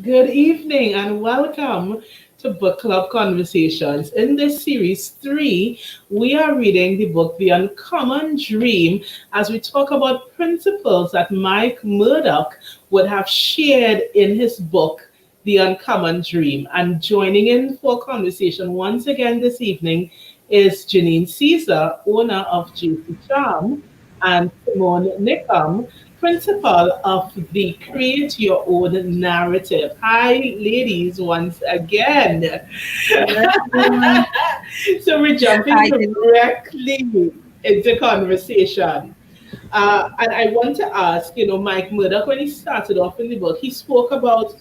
Good evening and welcome to Book Club Conversations. In this series three, we are reading the book The Uncommon Dream as we talk about principles that Mike Murdoch would have shared in his book The Uncommon Dream. And joining in for conversation once again this evening is Janine Caesar, owner of JC Charm, and Simone Nickham, principal of the Create Your Own Narrative. Hi, ladies, once again. Hello, everyone. So we're jumping I directly into conversation. And I want to ask, Mike Murdoch, when he started off in the book, he spoke about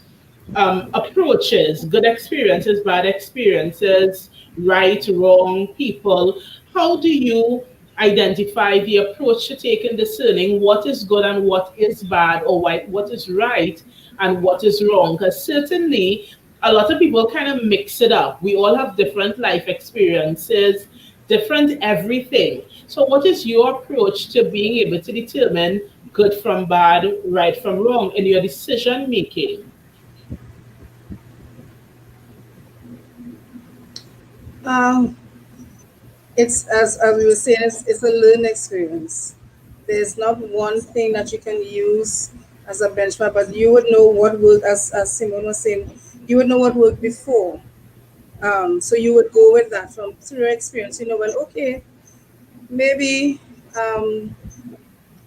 approaches, good experiences, bad experiences, right, wrong, people. How do you identify the approach to take in discerning what is good and what is bad, or what is right and what is wrong? Because certainly a lot of people kind of mix it up. We all have different life experiences, different everything. So, what is your approach to being able to determine good from bad, right from wrong in your decision making? Um, it's as we were saying, it's a learned experience. There's not one thing that you can use as a benchmark, but you would know what worked, as Simone was saying, you would know what worked before. So you would go with that from through your experience. You know, well, okay, maybe um,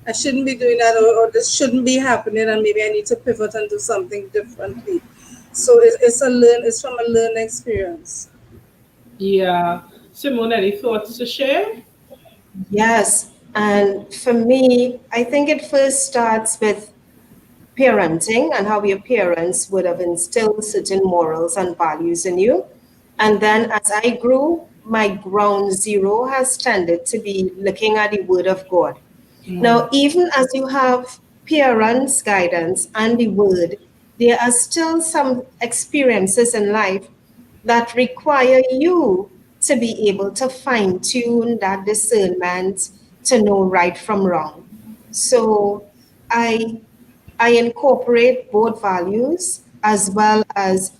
I shouldn't be doing that, or this shouldn't be happening, and maybe I need to pivot and do something differently. So it's from a learned experience. Yeah. Simone, any thoughts to share? Yes. And for me, I think it first starts with parenting and how your parents would have instilled certain morals and values in you. And then as I grew, my ground zero has tended to be looking at the Word of God. Now, even as you have parents' guidance and the Word, there are still some experiences in life that require you to be able to fine tune that discernment to know right from wrong. So I I incorporate both values as well as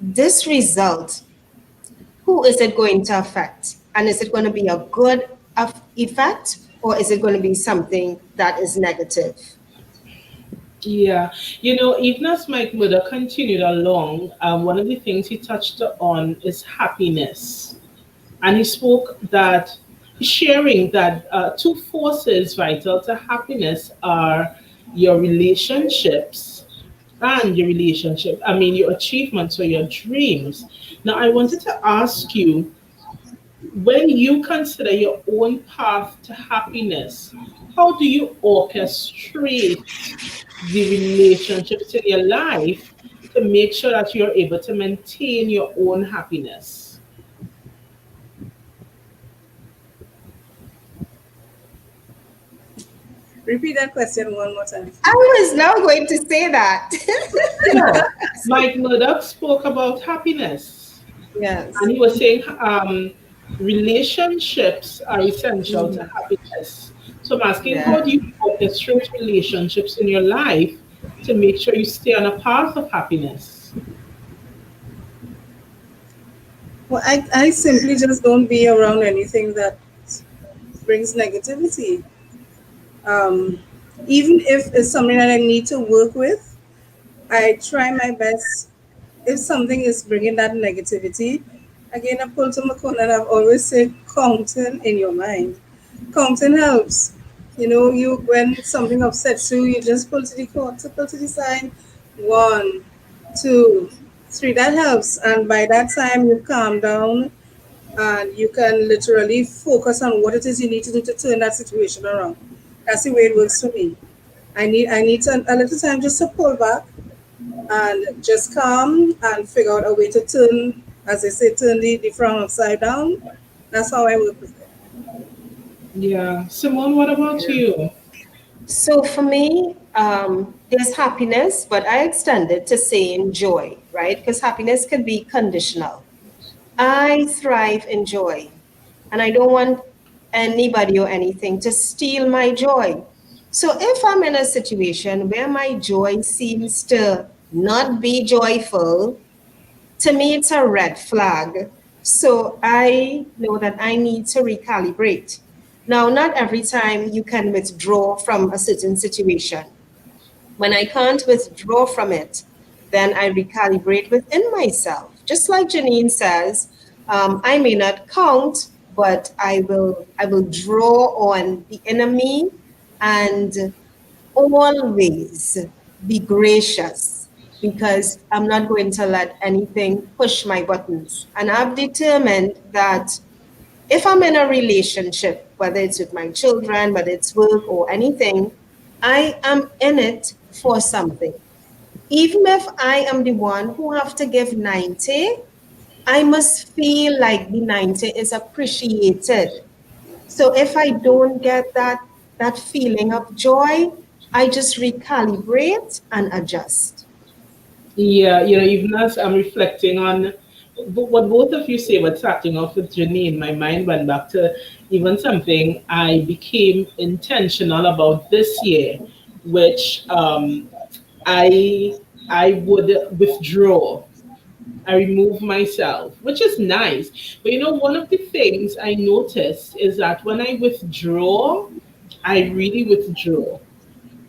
this result. Who is it going to affect? And is it going to be a good effect or is it going to be something that is negative? Yeah, even as Mike Murdoch continued along, one of the things he touched on is happiness. And he spoke that sharing that two forces vital to happiness are your relationships and your achievements or your dreams. Now, I wanted to ask you, when you consider your own path to happiness, how do you orchestrate the relationships in your life to make sure that you're able to maintain your own happiness? Repeat that question one more time. I was now going to say that. So, Mike Murdoch spoke about happiness, and Yes. he was saying relationships are essential to Mhm. happiness. So, I'm asking, how do Yeah. you orchestrate relationships in your life to make sure you stay on a path of happiness? Well, I simply just don't be around anything that brings negativity. Um, Even if it's something that I need to work with, I try my best. If something is bringing that negativity, again, I pull to my corner and I've always said, counting in your mind. Counting helps. You know, you when something upsets you, you just pull to the corner, pull to the side. One, two, three. That helps. And by that time, you calm down and you can literally focus on what it is you need to do to turn that situation around. That's the way it works for me. I need a little time just to pull back and just calm and figure out a way to turn, as they say, turn the frown upside down. That's how I work with it. Yeah. Simone, what about you? So for me, there's happiness, but I extend it to saying joy, right? Because happiness can be conditional. I thrive in joy, and I don't want anybody or anything to steal my joy. So if I'm in a situation where my joy seems to not be joyful, to me, it's a red flag. So I know that I need to recalibrate. Now, not every time you can withdraw from a certain situation. When I can't withdraw from it, then I recalibrate within myself. Just like Janine says, I may not count, but I will draw on the enemy and always be gracious, because I'm not going to let anything push my buttons. And I've determined that if I'm in a relationship, whether it's with my children, whether it's work or anything, I am in it for something. Even if I am the one who have to give 90, I must feel like the 90 is appreciated. So if I don't get that feeling of joy, I just recalibrate and adjust. Yeah, even as I'm reflecting on what both of you say, but starting off with Janine, my mind went back to even something I became intentional about this year, which I I would withdraw. I remove myself, which is nice. But one of the things I noticed is that when I withdraw, I really withdraw.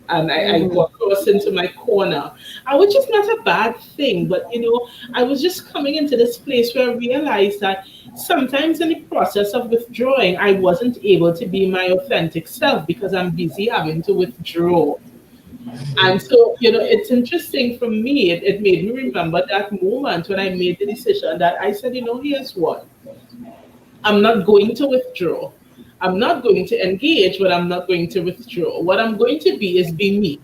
And I go Mhm. across into my corner, which is not a bad thing. But I was just coming into this place where I realized that sometimes in the process of withdrawing, I wasn't able to be my authentic self because I'm busy having to withdraw. And so, it's interesting for me. It made me remember that moment when I made the decision that I said, here's what, I'm not going to withdraw. I'm not going to engage, but I'm not going to withdraw. What I'm going to be is be me.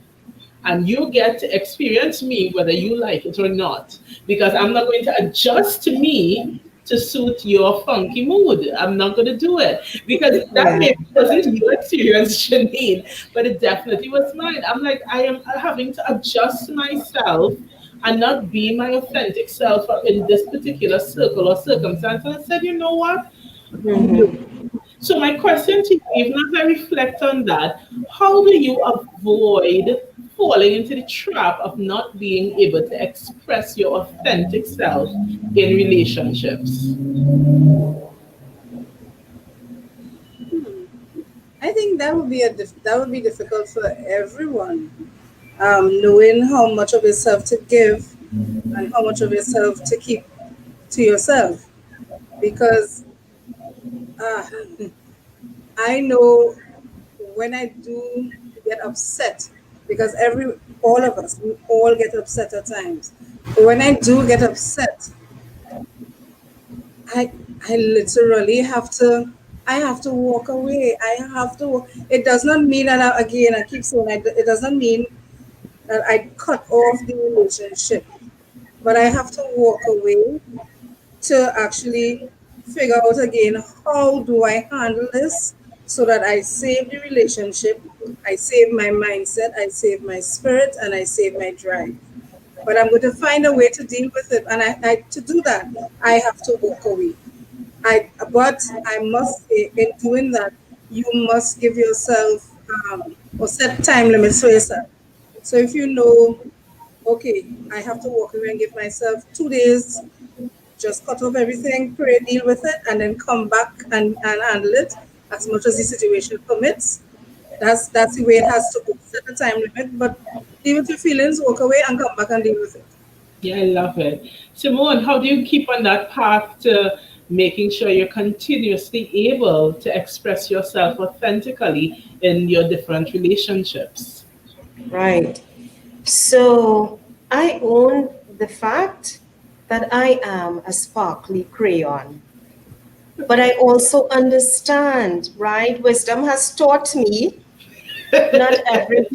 And you get to experience me whether you like it or not. Because I'm not going to adjust me to suit your funky mood. I'm not going to do it. Because that Yeah. maybe wasn't your experience, Janine, but it definitely was mine. I'm like, I am having to adjust myself and not be my authentic self in this particular circle or circumstance. And I said, you know what? No. Mhm. So my question to you, even as I reflect on that, how do you avoid falling into the trap of not being able to express your authentic self in relationships? Hmm. I think that would be that would be difficult for everyone. Knowing how much of yourself to give and how much of yourself to keep to yourself, because uh, I know when I do get upset, because all of us, we all get upset at times. But when I do get upset, I I literally I have to walk away. I have to. It does not mean that again. I keep saying it doesn't mean that I cut off the relationship, but I have to walk away to actually figure out again, how do I handle this so that I save the relationship, I save my mindset, I save my spirit, and I save my drive. But I'm going to find a way to deal with it, and to do that, I have to walk away. But I must say, in doing that, you must give yourself or set time limits for yourself. So if you know, okay, I have to walk away and give myself 2 days, just cut off everything, pray, deal with it, and then come back and handle it as much as the situation permits. That's the way it has to go. Set a time limit, but deal with your feelings, walk away, and come back and deal with it. Yeah, I love it. Simone, how do you keep on that path to making sure you're continuously able to express yourself authentically in your different relationships? Right. So I own the fact that I am a sparkly crayon. But I also understand, right? Wisdom has taught me not every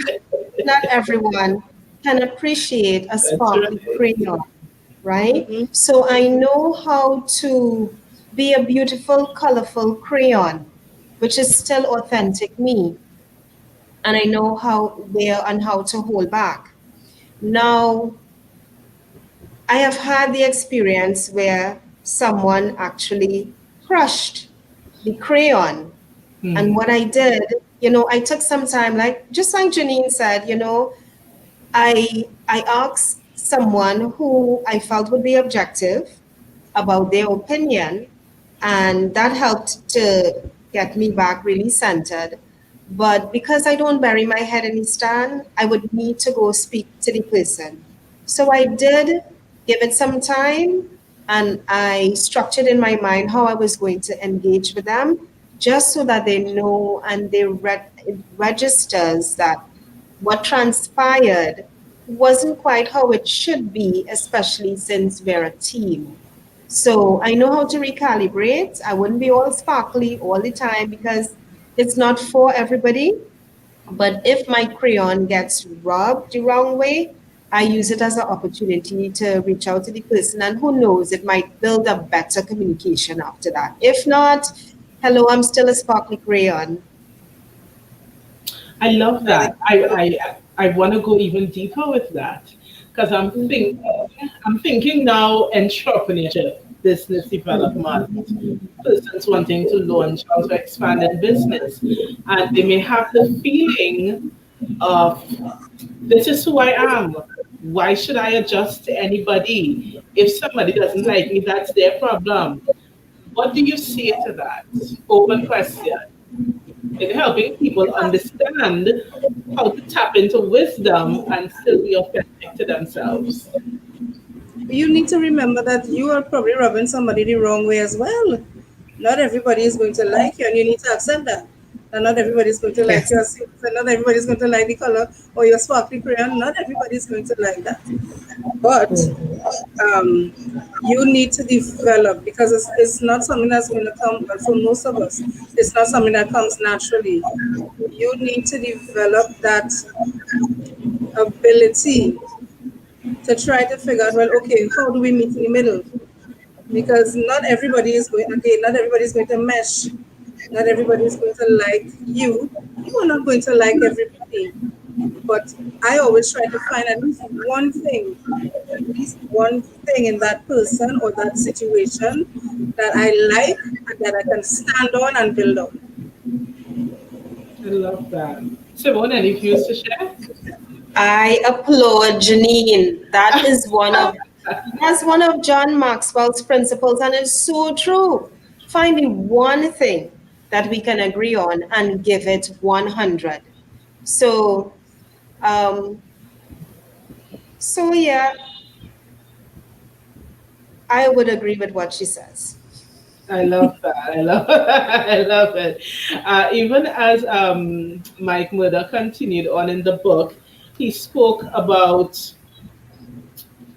not everyone can appreciate a That's sparkly right. crayon, right? Hmm. So I know how to be a beautiful, colorful crayon, which is still authentic me. And I know where and how to hold back. Now, I have had the experience where someone actually crushed the crayon. And Hmm. what I did, I took some time, like just like Janine said, I asked someone who I felt would be objective about their opinion, and that helped to get me back really centered. But because I don't bury my head in the stand, I would need to go speak to the person. So I did give it some time, and I structured in my mind how I was going to engage with them, just so that they know and it registers that what transpired wasn't quite how it should be, especially since we're a team. So I know how to recalibrate. I wouldn't be all sparkly all the time because it's not for everybody. But if my crayon gets rubbed the wrong way, I use it as an opportunity to reach out to the person, and who knows, it might build a better communication after that. If not, hello, I'm still a sparkly crayon. I love I like that. I want to go even deeper with that because I'm thinking now entrepreneurship, business development, persons wanting to launch or to expand in business, and they may have the feeling of this is who I am. Why should I adjust to anybody? If somebody doesn't like me, that's their problem. What do you say to that? Open question in helping people understand how to tap into wisdom and still be authentic to themselves. you need to remember that you are probably rubbing somebody the wrong way as well. Not everybody is going to like you, and you need to accept that. And not everybody is going to like Yes. your suit, and not everybody is going to like the color or your sparkly crayon. Not everybody is going to like that. But um, you need to develop, because it's not something that's going to come, but for most of us, it's not something that comes naturally. You need to develop that ability to try to figure out, well, okay, how do we meet in the middle? Because not everybody is going, again, not everybody is going to mesh. Not everybody is going to like you. You are not going to like everybody. But I always try to find at least one thing in that person or that situation that I like and that I can stand on and build on. I love that. Simone, any views to share? I applaud Janine. That's one of John Maxwell's principles, and it's so true. Finding one thing that we can agree on and give it 100. So, um, so yeah, I would agree with what she says. I love that. I love I love it. Even as Mike Murder continued on in the book, he spoke about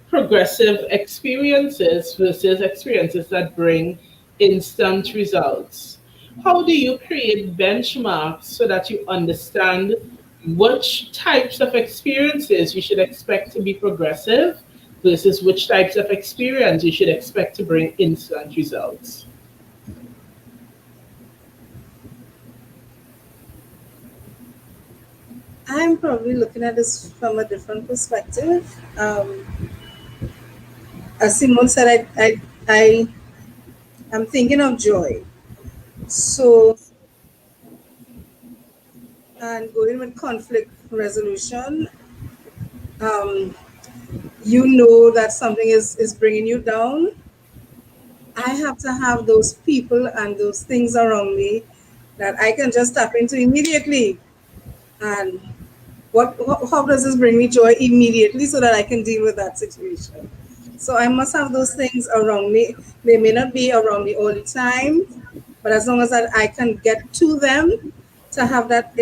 progressive experiences versus experiences that bring instant results. How do you create benchmarks so that you understand which types of experiences you should expect to be progressive versus which types of experience you should expect to bring instant results? I'm probably looking at this from a different perspective. As Simone said, I am thinking of joy. So, and going with conflict resolution, um, you know that something is bringing you down. I have to have those people and those things around me that I can just tap into immediately. And how does this bring me joy immediately so that I can deal with that situation? So I must have those things around me. They may not be around me all the time, but as long as I can get to them to have that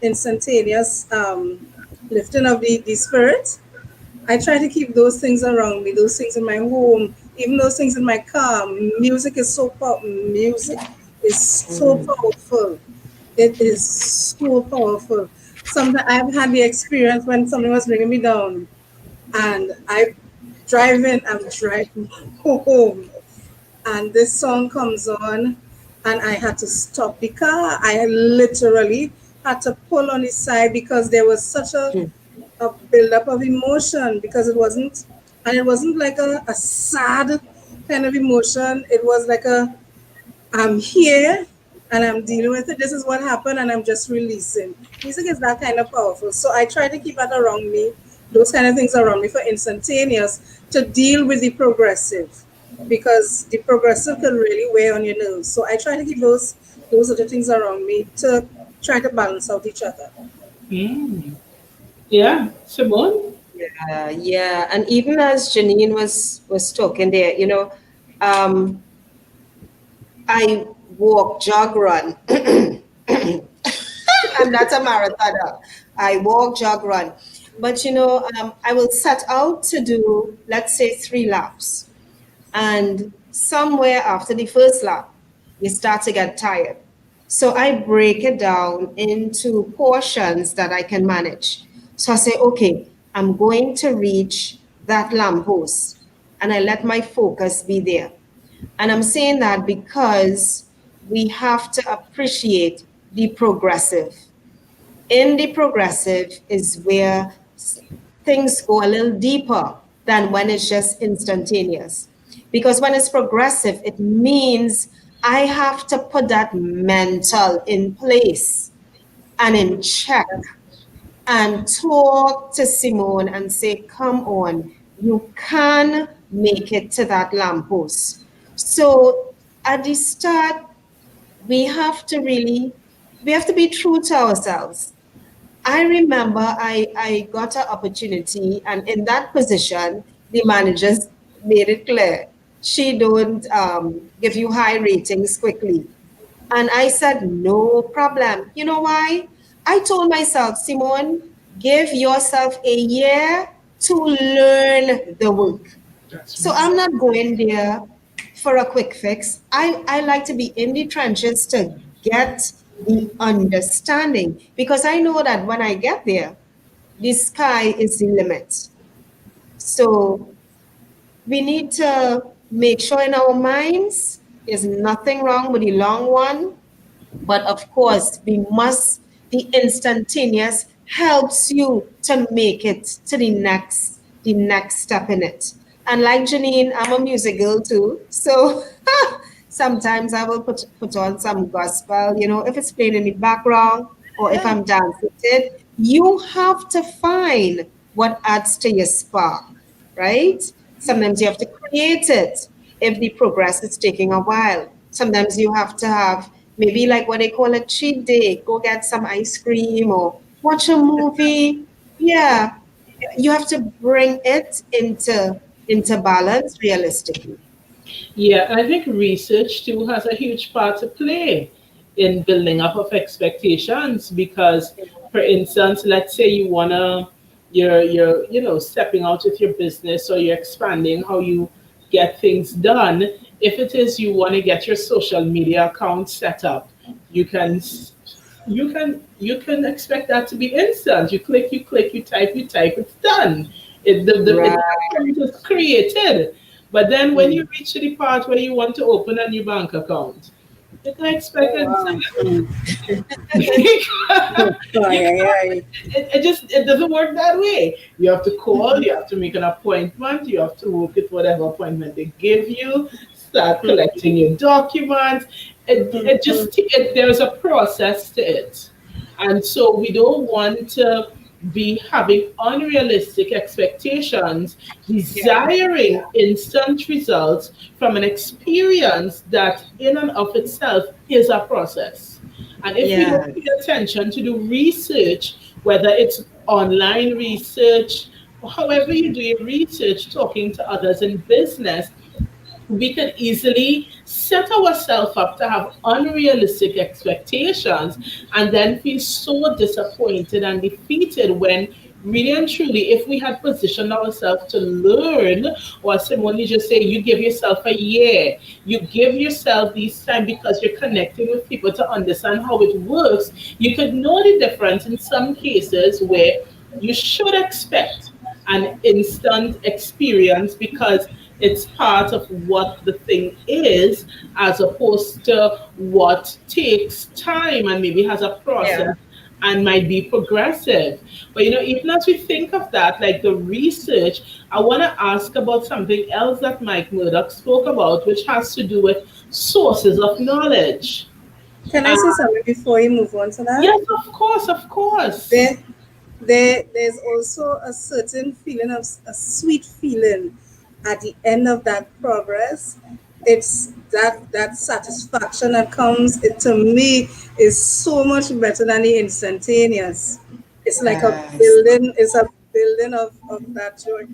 instantaneous lifting of the spirit, I try to keep those things around me, those things in my home, even those things in my car. Music is so powerful. It is so powerful. Sometimes I've had the experience when something was bringing me down, and I'm driving home, and this song comes on, and I had to stop the car. I literally had to pull on the side because there was such a buildup of emotion, because it wasn't like a sad kind of emotion. It was like I'm here and I'm dealing with it. This is what happened, and I'm just releasing. Music is that kind of powerful. So I try to keep that around me those kind of things around me for instantaneous to deal with the progressive, because the progressive can really weigh on your nerves. So I try to keep those other things around me to try to balance out each other. Mm. Yeah, Simone? Yeah. And even as Janine was talking there, I walk, jog, run. I'm not a marathoner. I walk, jog, run. But I will set out to do, let's say, 3 laps. And somewhere after the first lap, you start to get tired. So I break it down into portions that I can manage. So I say, okay, I'm going to reach that lamppost, and I let my focus be there. And I'm saying that because we have to appreciate the progressive. In the progressive is where things go a little deeper than when it's just instantaneous. Because when it's progressive, it means I have to put that mental in place and in check and talk to Simone and say, come on, you can make it to that lamppost. So at the start, we have to be true to ourselves. I remember I got an opportunity, and in that position, the managers made it clear she don't give you high ratings quickly. And I said, no problem. You know why? I told myself, Simone, give yourself a year to learn the work. So I'm not going there for a quick fix. I like to be in the trenches to get the understanding, because I know that when I get there, the sky is the limit. So we need to make sure in our minds there's nothing wrong with the long one, but of course the instantaneous helps you to make it to the next step in it. And like Janine, I'm a music girl too. So sometimes I will put on some gospel, if it's playing in the background or if I'm dancing it. You have to find what adds to your spark, right? Sometimes you have to create it if the progress is taking a while. Sometimes you have to have maybe like what they call a cheat day, go get some ice cream or watch a movie. Yeah, you have to bring it into balance realistically. Yeah, and I think research too has a huge part to play in building up of expectations because, for instance, let's say you're stepping out with your business or you're expanding how you get things done. If it is you want to get your social media account set up, you can you can expect that to be instant. You click, you type, it's done. Right. The account is created. But then when you reach to the part where you want to open a new bank account, you can expect Oh, wow. instant. Oh, You yeah, can't, yeah. it doesn't work that way. You have to call, you have to make an appointment, you have to work with whatever appointment they give you, start collecting your documents. There's a process to it. And so we don't want to be having unrealistic expectations, desiring instant results from an experience that in and of itself is a process. And if we Yeah. don't pay attention to do research, whether it's online research, or however you do your research, talking to others in business, we can easily set ourselves up to have unrealistic expectations and then feel so disappointed and defeated when really and truly if we had positioned ourselves to learn, or someone you just say you give yourself a year, you give yourself these time because you're connecting with people to understand how it works, you could know the difference in some cases where you should expect an instant experience because it's part of what the thing is, as opposed to what takes time and maybe has a Yeah. process and might be progressive. But even as we think of that, like the research, I want to ask about something else that Mike Murdoch spoke about, which has to do with sources of knowledge. Can I Uh, say something before you move on to that? yes, of course, of course. There, there's also a certain feeling of a sweet feeling at the end of that progress. It's that satisfaction that comes, it to me is so much better than the instantaneous. It's like a Yes. building, it's a building of that joy.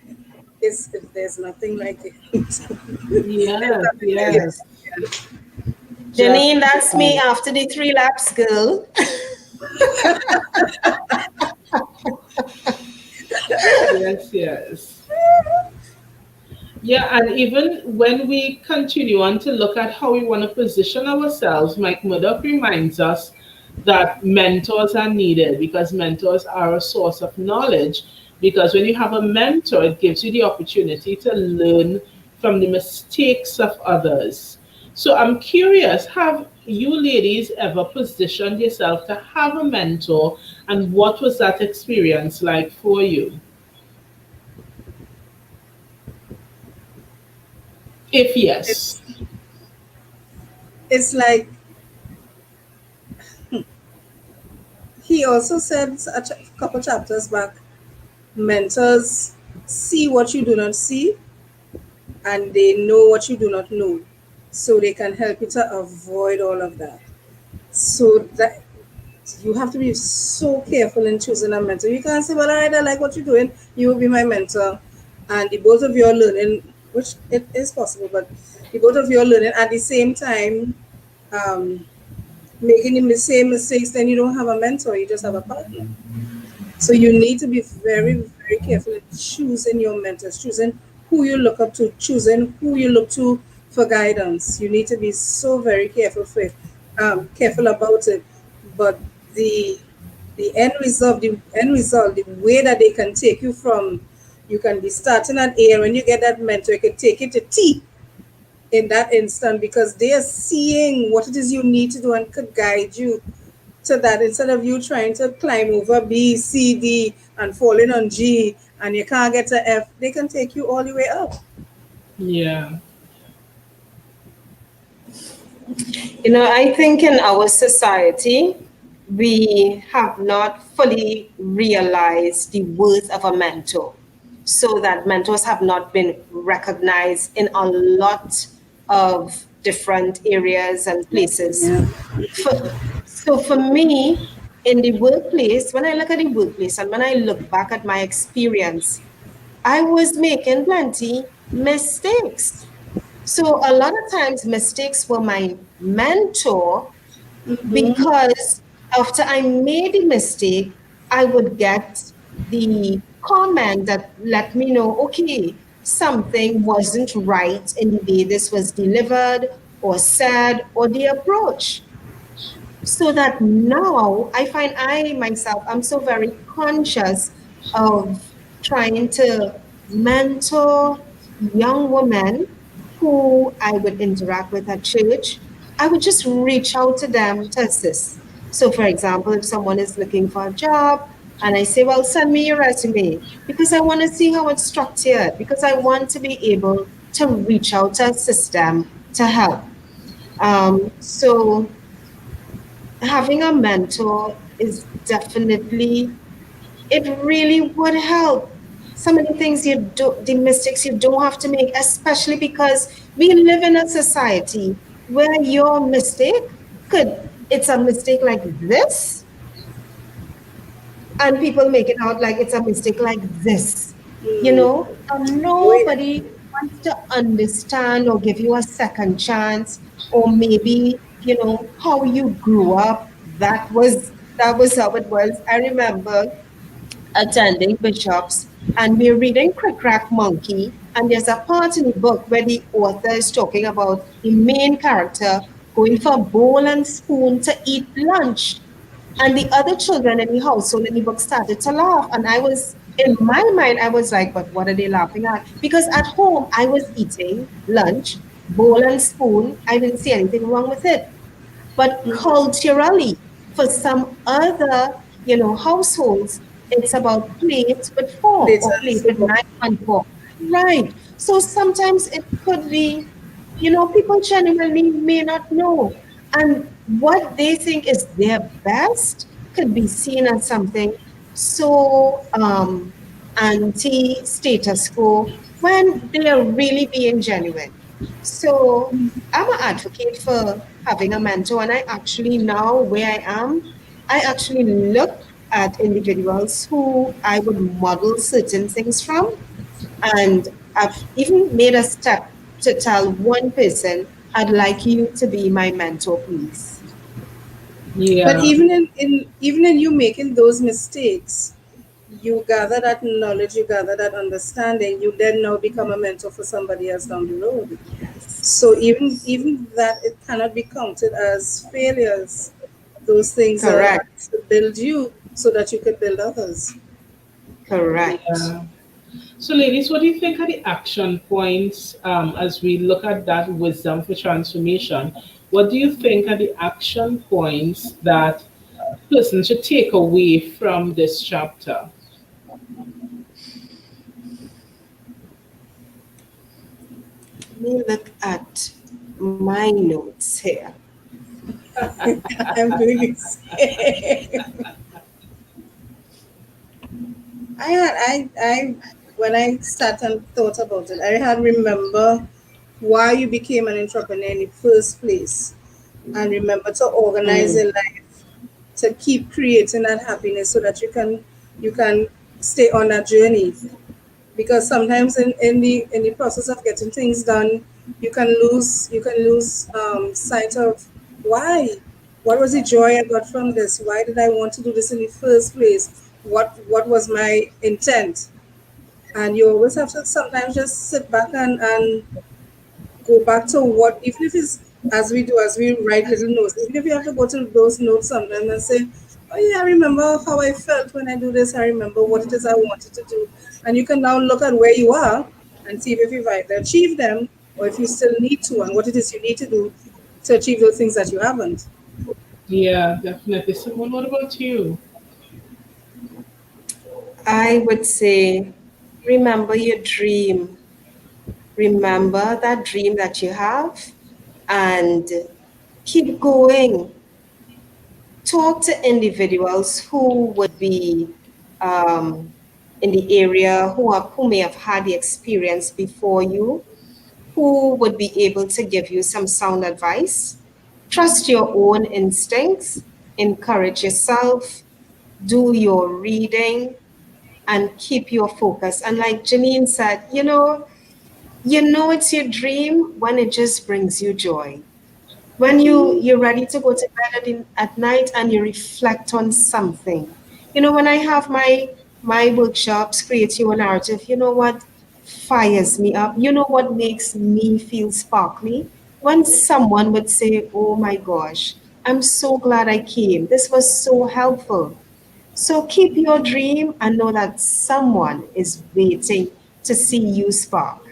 There's nothing like it. There's Yes, nothing like it. yes. Just Janine, that's me after the 3 laps, girl. yes, yes. Yeah, and even when we continue on to look at how we want to position ourselves, Mike Murdoch reminds us that mentors are needed because mentors are a source of knowledge. Because when you have a mentor, it gives you the opportunity to learn from the mistakes of others. So I'm curious, have you ladies ever positioned yourself to have a mentor, and what was that experience like for you? If yes. It's it's like he also said a couple chapters back, mentors see what you do not see and they know what you do not know. So they can help you to avoid all of that. So that you have to be so careful in choosing a mentor. You can't say, well, all right, I like what you're doing, you will be my mentor. And the both of you are learning, which it is possible, but the both of you are learning at the same time, um, making the same mistakes, then you don't have a mentor, you just have a partner. So you need to be very, very careful in choosing your mentors, choosing who you look up to, choosing who you look to for guidance. You need to be so very careful for it, careful about it. But the the end result, the way that they can take you from, you can be starting at A, and when you get that mentor, you can take it to T in that instant because they are seeing what it is you need to do and could guide you to that instead of you trying to climb over B, C, D and falling on G and you can't get to F. They can take you all the way up. Yeah. I think in our society, we have not fully realized the worth of a mentor. So that mentors have not been recognized in a lot of different areas and places. Yeah. So for me, in the workplace, when I look at the workplace and when I look back at my experience, I was making plenty mistakes. So a lot of times mistakes were my mentor Mm-hmm. because after I made the mistake, I would get the comment that let me know, okay, something wasn't right in the way this was delivered or said or the approach. So that now I find I myself, I'm so very conscious of trying to mentor young women who I would interact with at church. I would just reach out to them to assist. So, for example, if someone is looking for a job and I say, well, send me your resume because I want to see how it's structured, because I want to be able to reach out to assist them to help. So having a mentor is definitely, it really would help. Some of the things you do, the mistakes you don't have to make, especially because we live in a society where your mistake it's a mistake like this, and people make it out like it's a mistake like this, Mm. and Oh, yeah. nobody wants to understand or give you a second chance, or maybe, how you grew up. That was how it was. I remember attending Bishops, and we're reading Crick Crack Monkey, and there's a part in the book where the author is talking about the main character going for a bowl and spoon to eat lunch. And the other children in the household in the book started to laugh. And in my mind, I was like, but what are they laughing at? Because at home, I was eating lunch, bowl and spoon. I didn't see anything wrong with it. But culturally, for some other, households, it's about plate with fork Later. or plate with knife and fork. Right. So sometimes it could be, people genuinely may not know. And what they think is their best could be seen as something so anti-status quo when they are really being genuine. So I'm an advocate for having a mentor, and I actually now where I am, I actually look at individuals who I would model certain things from, and I've even made a step to tell one person, I'd like you to be my mentor, please. But Yeah. even in you making those mistakes, you gather that knowledge, you gather that understanding, you then now become a mentor for somebody else down the road. So even that, it cannot be counted as failures. Those things are Correct. to build you so that you can build others. Correct. Yeah. So, ladies, what do you think are the action points as we look at that wisdom for transformation? What do you think are the action points that person should take away from this chapter? Let me look at my notes here. I'm doing the same. I when I sat and thought about it, I had remember why you became an entrepreneur in the first place, and remember to organize Mm, your life to keep creating that happiness so that you can stay on that journey. Because sometimes in the process of getting things done, you can lose sight of why. What was the joy I got from this? Why did I want to do this in the first place? What was my intent? And you always have to sometimes just sit back and go back to what, even if it's as we do, as we write little notes, even if you have to go to those notes sometimes and say, oh yeah, I remember how I felt when I do this, I remember what it is I wanted to do. And you can now look at where you are and see if you've either achieved them or if you still need to, and what it is you need to do to achieve those things that you haven't. Yeah, definitely. Simone, what about you? I would say, remember your dream. Remember that dream that you have and keep going. Talk to individuals who would be um, in the area who may have had the experience before you, who would be able to give you some sound advice. Trust your own instincts, encourage yourself, do your reading, and keep your focus. And like Janine said, you know it's your dream when it just brings you joy. When you're ready to go to bed at night and you reflect on something. When I have my workshops, create your narrative, you know what fires me up? You know what makes me feel sparkly? When someone would say, oh my gosh, I'm so glad I came. This was so helpful. So keep your dream and know that someone is waiting to see you spark.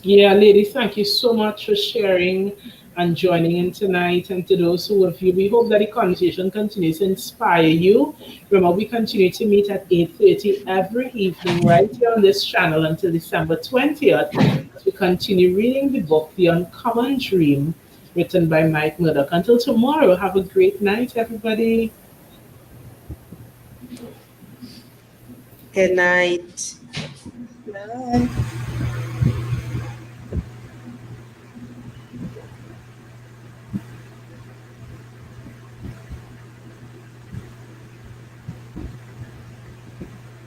Yeah, ladies, thank you so much for sharing and joining in tonight. And to those who have you, we hope that the conversation continues to inspire you. Remember, we continue to meet at 8:30 every evening right here on this channel until December 20th as we continue reading the book, The Uncommon Dream, written by Mike Murdoch. Until tomorrow, have a great night, everybody. Good night. Bye.